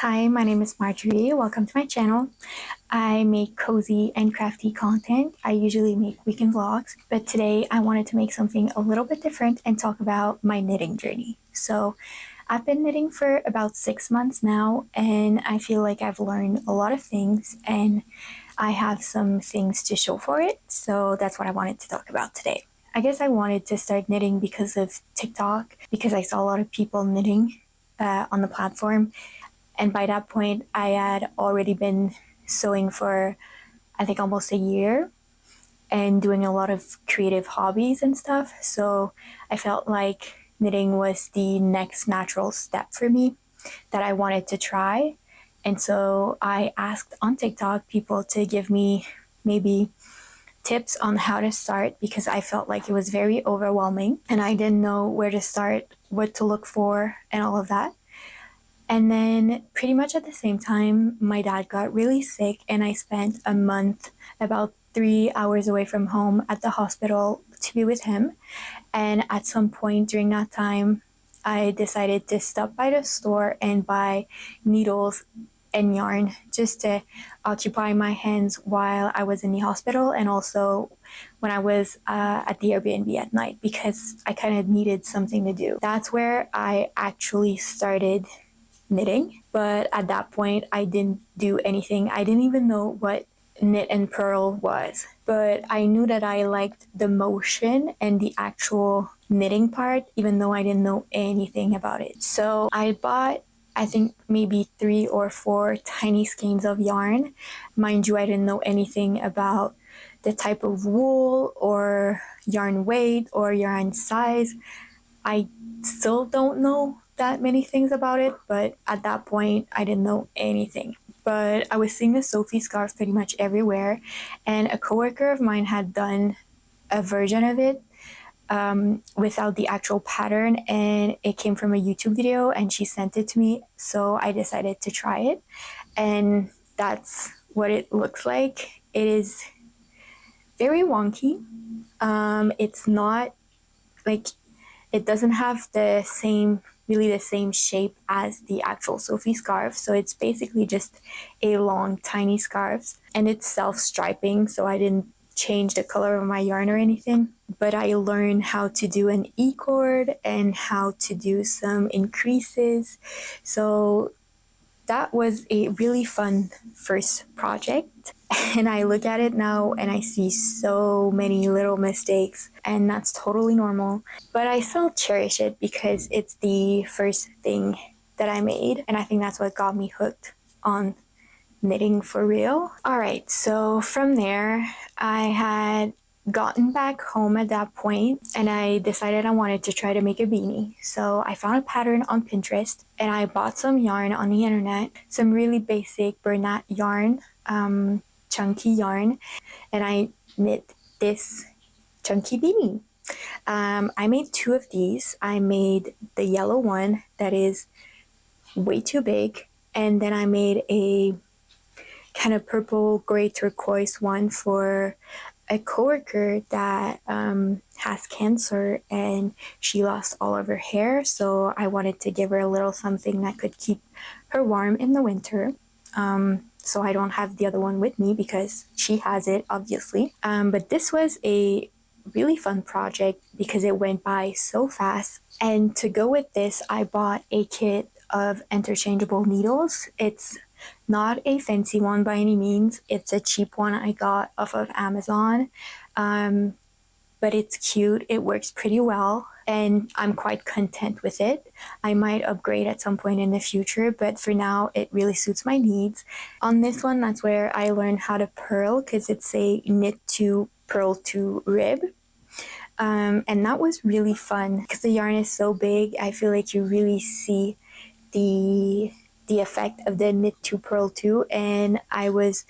Hi, my name is Marjorie. Welcome to my channel. I make cozy and crafty content. I usually make weekend vlogs, but today I wanted to make something a little bit different and talk about my knitting journey. So I've been knitting for about 6 months now, and I feel like I've learned a lot of things and I have some things to show for it. So that's what I wanted to talk about today. I guess I wanted to start knitting because of TikTok, because I saw a lot of people knitting on the platform. And by that point, I had already been sewing for, I think, almost a year and doing a lot of creative hobbies and stuff. So I felt like knitting was the next natural step for me that I wanted to try. And so I asked on TikTok people to give me maybe tips on how to start because I felt like it was very overwhelming and I didn't know where to start, what to look for, and all of that. And then pretty much at the same time, my dad got really sick and I spent a month about 3 hours away from home at the hospital to be with him. And at some point during that time, I decided to stop by the store and buy needles and yarn just to occupy my hands while I was in the hospital and also when I was at the Airbnb at night because I kind of needed something to do. That's where I actually started knitting, but at that point I didn't do anything. I didn't even know what knit and purl was, but I knew that I liked the motion and the actual knitting part even though I didn't know anything about it. So I bought, I think, maybe 3 or 4 tiny skeins of yarn. Mind you, I didn't know anything about the type of wool or yarn weight or yarn size. I still don't know that many things about it, but at that point I didn't know anything. But I was seeing the Sophie scarf pretty much everywhere, and a coworker of mine had done a version of it without the actual pattern, and it came from a YouTube video and she sent it to me, so I decided to try it, and that's what it looks like. It is very wonky. It's not like, it doesn't have the same shape as the actual Sophie scarf. So it's basically just a long, tiny scarf. And it's self-striping, so I didn't change the color of my yarn or anything. But I learned how to do an E-cord and how to do some increases. So that was a really fun first project. And I look at it now and I see so many little mistakes, and that's totally normal. But I still cherish it because it's the first thing that I made, and I think that's what got me hooked on knitting for real. Alright, so from there, I had gotten back home at that point and I decided I wanted to try to make a beanie. So I found a pattern on Pinterest and I bought some yarn on the internet, some really basic Bernat yarn, chunky yarn, and I knit this chunky beanie. I made 2 of these. I made the yellow one that is way too big, and then I made a kind of purple gray turquoise one for a coworker that has cancer and she lost all of her hair, so I wanted to give her a little something that could keep her warm in the winter. So I don't have the other one with me because she has it, obviously. But this was a really fun project because it went by so fast. And to go with this, I bought a kit of interchangeable needles. It's not a fancy one by any means. It's a cheap one I got off of Amazon. But it's cute. It works pretty well, and I'm quite content with it. I might upgrade at some point in the future, but for now, it really suits my needs. On this one, that's where I learned how to purl because it's a knit to purl to rib. And that was really fun because the yarn is so big. I feel like you really see the effect of the knit to purl to, and I was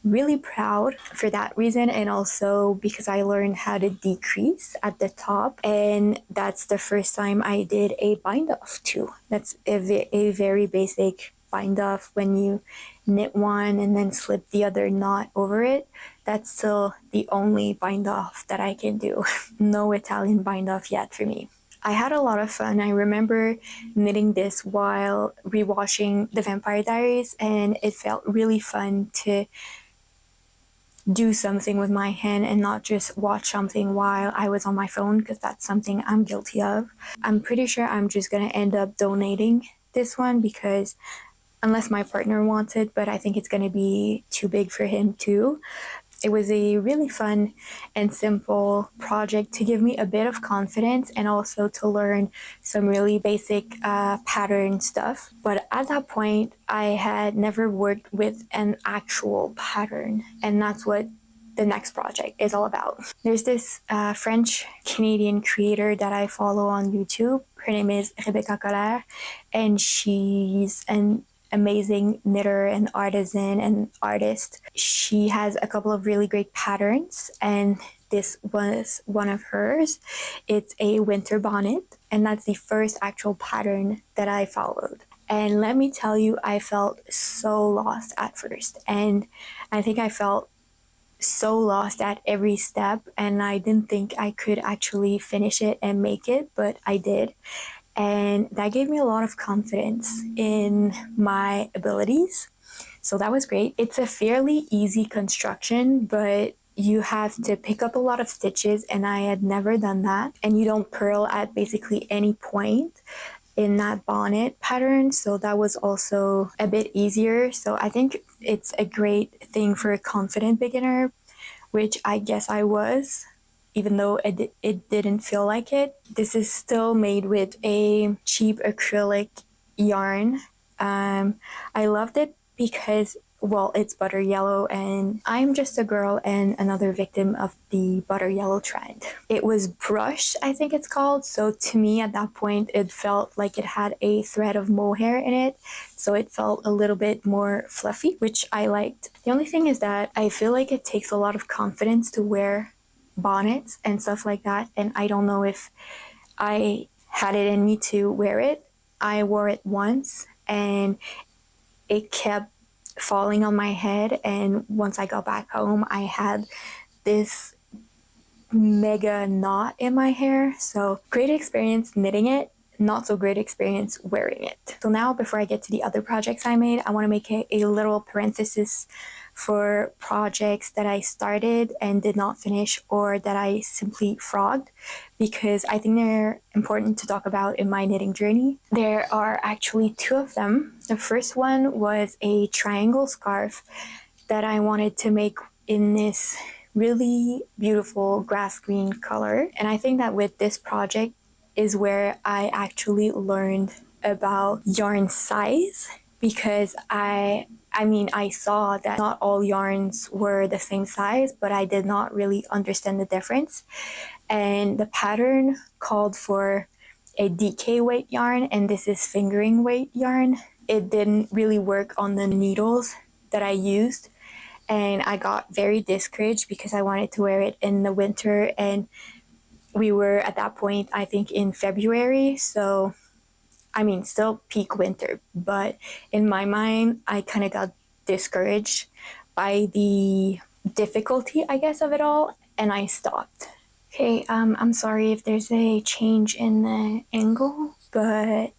really proud for that reason, and also because I learned how to decrease at the top, and that's the first time I did a bind off too. That's a very basic bind off when you knit one and then slip the other knot over it. That's still the only bind off that I can do. No Italian bind off yet for me. I had a lot of fun. I remember knitting this while rewatching The Vampire Diaries, and it felt really fun to do something with my hand and not just watch something while I was on my phone, because that's something I'm guilty of. I'm pretty sure I'm just gonna end up donating this one because unless my partner wants it, but I think it's gonna be too big for him too. It was a really fun and simple project to give me a bit of confidence and also to learn some really basic pattern stuff. But at that point, I had never worked with an actual pattern, and that's what the next project is all about. There's this French-Canadian creator that I follow on YouTube. Her name is Rebecca Colère, and she's an amazing knitter and artisan and artist. She has a couple of really great patterns, and this was one of hers. It's a winter bonnet, and that's the first actual pattern that I followed. And let me tell you, I felt so lost at first, and I think I felt so lost at every step, and I didn't think I could actually finish it and make it, but I did. And that gave me a lot of confidence in my abilities. So that was great. It's a fairly easy construction, but you have to pick up a lot of stitches, and I had never done that. And you don't purl at basically any point in that bonnet pattern, so that was also a bit easier. So I think it's a great thing for a confident beginner, which I guess I was, even though it didn't feel like it. This is still made with a cheap acrylic yarn. I loved it because, well, it's butter yellow, and I'm just a girl and another victim of the butter yellow trend. It was brushed, I think it's called, so to me at that point it felt like it had a thread of mohair in it, so it felt a little bit more fluffy, which I liked. The only thing is that I feel like it takes a lot of confidence to wear bonnets and stuff like that, and I don't know if I had it in me to wear it. I wore it once and it kept falling on my head, and once I got back home I had this mega knot in my hair. So great experience knitting it, not so great experience wearing it. So now, before I get to the other projects I made, I want to make a little parenthesis for projects that I started and did not finish, or that I simply frogged, because I think they're important to talk about in my knitting journey. There are actually two of them. The first one was a triangle scarf that I wanted to make in this really beautiful grass green color. And I think that with this project is where I actually learned about yarn size, because I saw that not all yarns were the same size, but I did not really understand the difference. And the pattern called for a DK weight yarn, and this is fingering weight yarn. It didn't really work on the needles that I used, and I got very discouraged because I wanted to wear it in the winter, and we were at that point, I think, in February, so still peak winter, but in my mind, I kind of got discouraged by the difficulty, I guess, of it all, and I stopped. Okay, I'm sorry if there's a change in the angle, but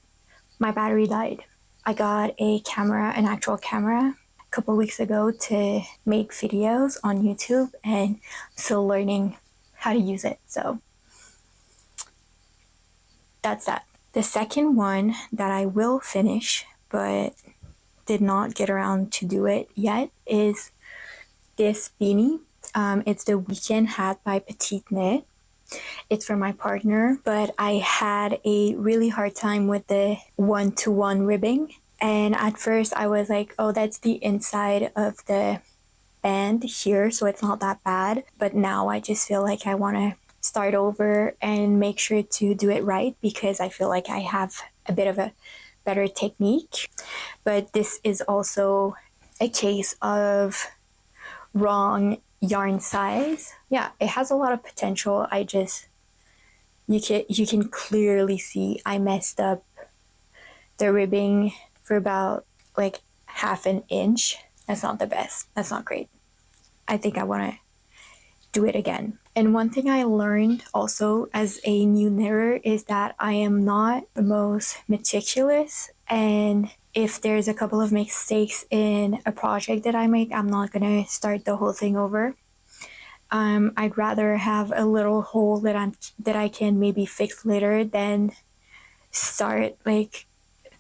my battery died. I got a camera, an actual camera, a couple weeks ago to make videos on YouTube, and I'm still learning how to use it, so that's that. The second one that I will finish, but did not get around to do it yet, is this beanie. It's the weekend hat by Petite Knit. It's for my partner, but I had a really hard time with the one-to-one ribbing. And at first I was like, oh, that's the inside of the band here, so it's not that bad. But now I just feel like I want to start over and make sure to do it right, because I feel like I have a bit of a better technique. But this is also a case of wrong yarn size. Yeah, it has a lot of potential. You can clearly see I messed up the ribbing for about like half an inch. That's not the best. That's not great. I think I want to do it again. And one thing I learned also as a new knitter is that I am not the most meticulous, and if there's a couple of mistakes in a project that I make, I'm not gonna start the whole thing over. I'd rather have a little hole that I can maybe fix later than start like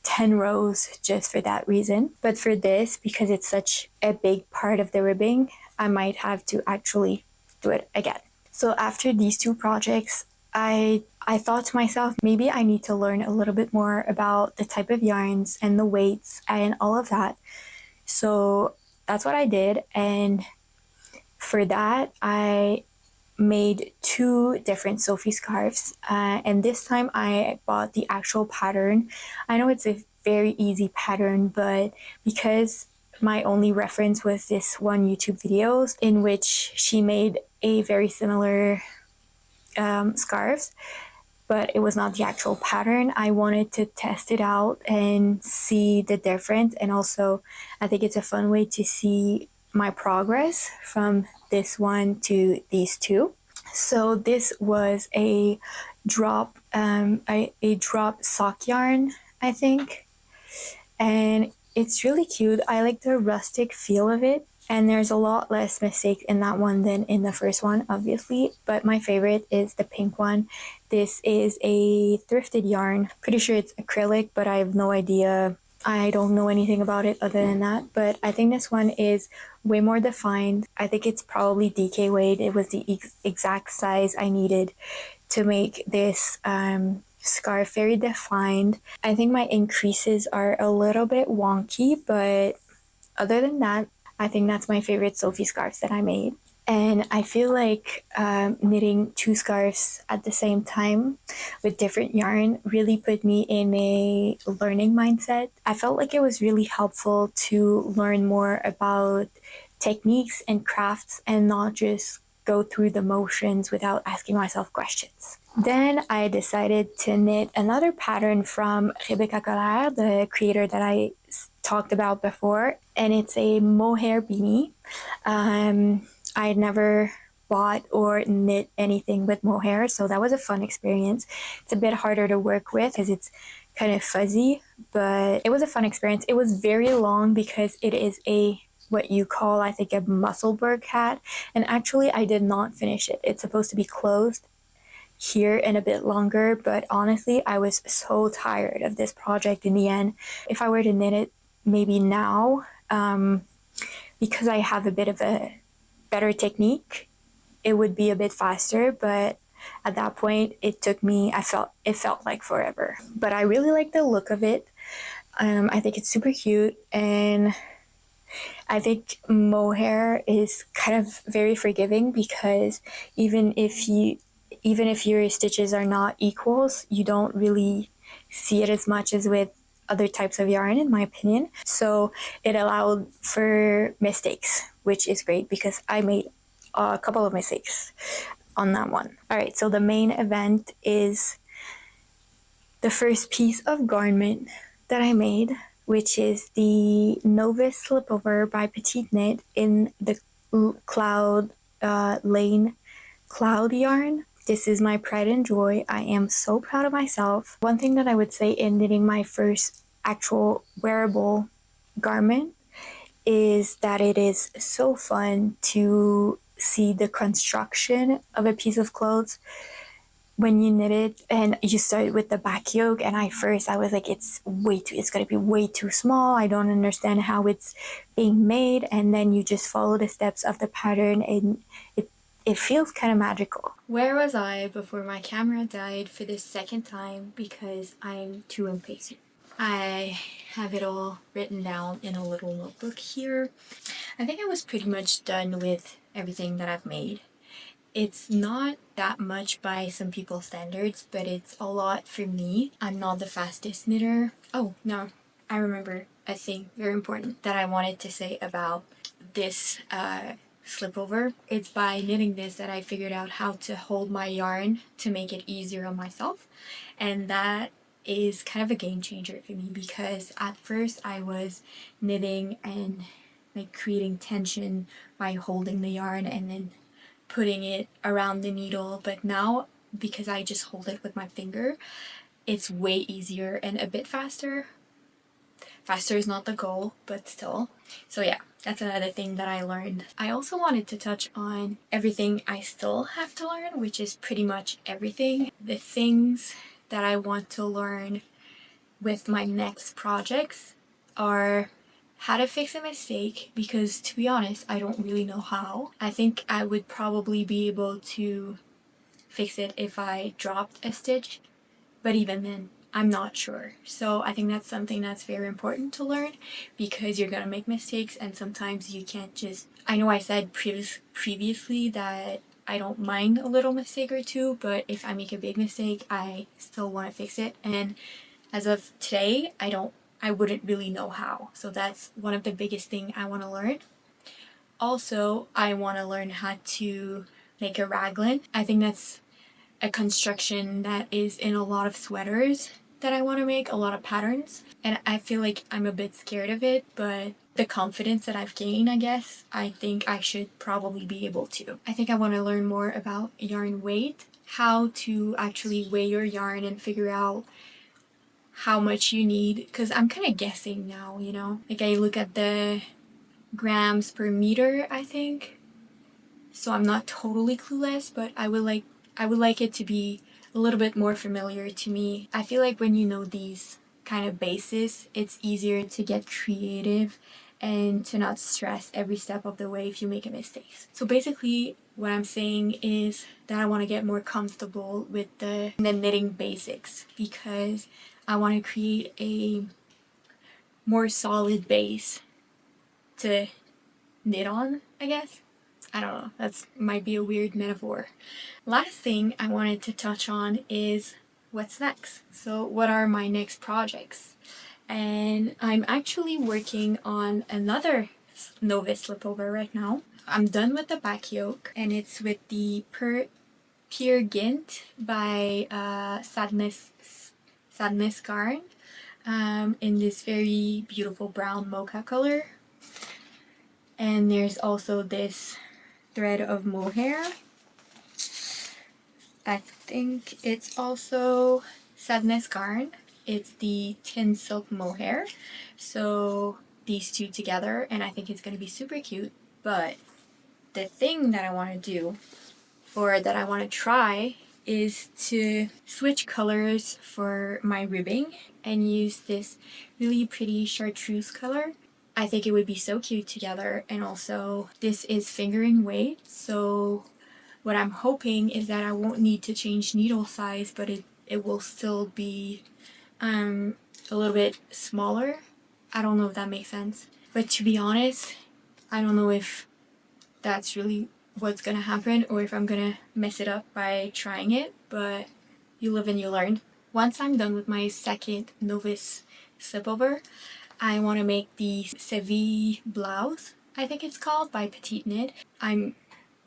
10 rows just for that reason. But for this, because it's such a big part of the ribbing, I might have to actually do it again. So after these two projects, I thought to myself, maybe I need to learn a little bit more about the type of yarns and the weights and all of that. So that's what I did, and for that, I made two different Sophie scarves, and this time I bought the actual pattern. I know it's a very easy pattern, but because my only reference was this one YouTube video in which she made a very similar scarves, but it was not the actual pattern, I wanted to test it out and see the difference. And also, I think it's a fun way to see my progress from this one to these two. So this was a drop, a drop sock yarn, I think, and it's really cute. I like the rustic feel of it, and there's a lot less mistakes in that one than in the first one, obviously, but my favorite is the pink one. This is a thrifted yarn. Pretty sure it's acrylic, but I have no idea. I don't know anything about it other than that, but I think this one is way more defined. I think it's probably DK weight. It was the exact size I needed to make this scarf very defined. I think my increases are a little bit wonky, but other than that, I think that's my favorite Sophie scarves that I made. And I feel like knitting two scarves at the same time with different yarn really put me in a learning mindset. I felt like it was really helpful to learn more about techniques and crafts and not just go through the motions without asking myself questions. Then I decided to knit another pattern from Rebecca Colère, the creator that I talked about before, and it's a mohair beanie. I had never bought or knit anything with mohair, so that was a fun experience. It's a bit harder to work with because it's kind of fuzzy, but it was a fun experience. It was very long because it is a what you call, I think, a Musselburgh hat, and actually I did not finish it. It's supposed to be closed here and a bit longer, but honestly I was so tired of this project in the end. If I were to knit it maybe now, because I have a bit of a better technique, it would be a bit faster, but at that point it felt like forever. But I really like the look of it. I think it's super cute, and I think mohair is kind of very forgiving because even if your stitches are not equals, you don't really see it as much as with other types of yarn, in my opinion. So it allowed for mistakes, which is great because I made a couple of mistakes on that one. All right, so the main event is the first piece of garment that I made, which is the Novice Slipover by Petite Knit in the Cloud Lane Cloud yarn. This is my pride and joy. I am so proud of myself. One thing that I would say in knitting my first actual wearable garment is that it is so fun to see the construction of a piece of clothes when you knit it and you start with the back yoke. And I was like, it's going to be way too small. I don't understand how it's being made. And then you just follow the steps of the pattern and it feels kind of magical. Where was I before my camera died for the second time because I'm too impatient? I have it all written down in a little notebook here. I think I was pretty much done with everything that I've made. It's not that much by some people's standards, but it's a lot for me. I'm not the fastest knitter. Oh, no, I remember a thing very important that I wanted to say about this slipover. It's by knitting this that I figured out how to hold my yarn to make it easier on myself, and that is kind of a game changer for me because at first I was knitting and like creating tension by holding the yarn and then putting it around the needle, but now because I just hold it with my finger, it's way easier and a bit faster. Faster is not the goal, but still. So yeah, that's another thing that I learned. I also wanted to touch on everything I still have to learn, which is pretty much everything. The things that I want to learn with my next projects are how to fix a mistake, because to be honest, I don't really know how. I think I would probably be able to fix it if I dropped a stitch, but even then, I'm not sure. So I think that's something that's very important to learn, because you're gonna make mistakes and sometimes you can't just... I know I said previously that I don't mind a little mistake or two, but if I make a big mistake, I still want to fix it. And as of today, I wouldn't really know how. So that's one of the biggest thing I want to learn. Also, I want to learn how to make a raglan. I think that's a construction that is in a lot of sweaters that I want to make, a lot of patterns. And I feel like I'm a bit scared of it, but the confidence that I've gained, I guess, I think I should probably be able to. I think I want to learn more about yarn weight, how to actually weigh your yarn and figure out how much you need, because I'm kind of guessing now, you know? Like I look at the grams per meter, I think. So I'm not totally clueless, but I would like it to be a little bit more familiar to me. I feel like when you know these kind of bases, it's easier to get creative and to not stress every step of the way if you make a mistake. So basically what I'm saying is that I want to get more comfortable with the knitting basics, because I want to create a more solid base to knit on, I guess. I don't know, that might be a weird metaphor. Last thing I wanted to touch on is what's next. So what are my next projects? And I'm actually working on another novice slipover right now. I'm done with the back yoke, and it's with the Peer Gynt by Sadness Garn in this very beautiful brown mocha color. And there's also this thread of mohair. I think it's also Sadness Garn. It's the tin silk mohair. So these two together, and I think it's going to be super cute. But the thing that I want to do, or that I want to try, is to switch colors for my ribbing and use this really pretty chartreuse color. I think it would be so cute together, and also this is fingering weight, so what I'm hoping is that I won't need to change needle size, but it will still be a little bit smaller. I don't know if that makes sense. But to be honest, I don't know if that's really what's gonna happen or if I'm gonna mess it up by trying it, but you live and you learn. Once I'm done with my second novice slipover, I want to make the Sophie blouse, I think it's called, by Petite Knit. I'm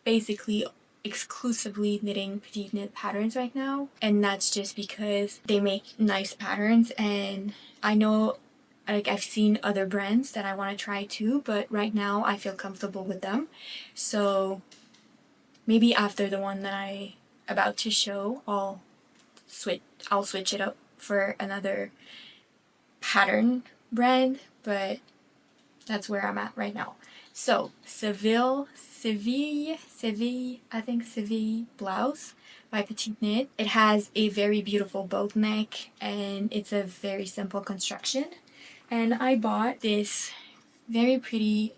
basically exclusively knitting Petite Knit patterns right now, and that's just because they make nice patterns, and I know, like, I've seen other brands that I want to try too, but right now I feel comfortable with them. So maybe after the one that I'm about to show, I'll switch it up for another pattern brand, but that's where I'm at right now. So Seville blouse by Petite Knit. It has a very beautiful boat neck, and it's a very simple construction. And I bought this very pretty,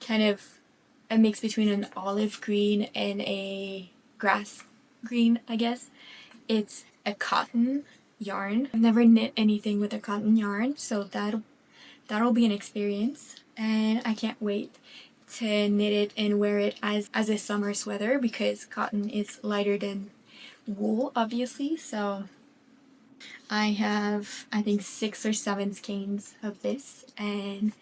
kind of a mix between an olive green and a grass green, I guess. It's a cotton yarn. I've never knit anything with a cotton yarn, so that'll be an experience, and I can't wait to knit it and wear it as a summer sweater, because cotton is lighter than wool, obviously. So I have, I think, 6 or 7 skeins of this, and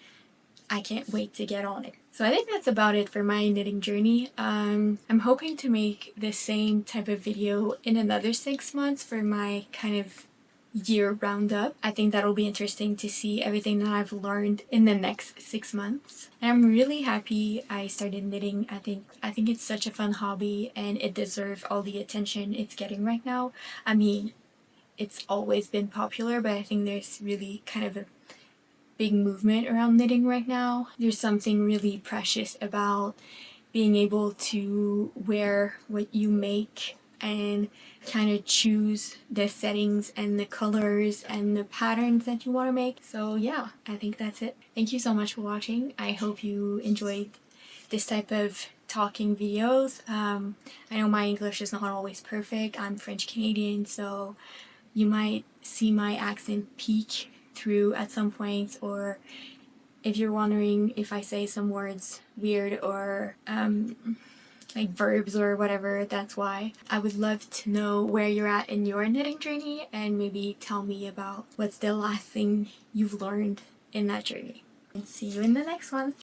I can't wait to get on it. So I think that's about it for my knitting journey. I'm hoping to make the same type of video in another 6 months for my kind of year roundup. I think that'll be interesting to see everything that I've learned in the next 6 months. And I'm really happy I started knitting. I think it's such a fun hobby and it deserves all the attention it's getting right now. I mean, it's always been popular, but I think there's really kind of a big movement around knitting right now. There's something really precious about being able to wear what you make and kind of choose the settings and the colors and the patterns that you want to make. So yeah, I think that's it. Thank you so much for watching. I hope you enjoyed this type of talking videos. I know my English is not always perfect. I'm French Canadian, so you might see my accent peek through at some points, or if you're wondering if I say some words weird or like verbs or whatever, that's why. I would love to know where you're at in your knitting journey and maybe tell me about what's the last thing you've learned in that journey. And see you in the next one.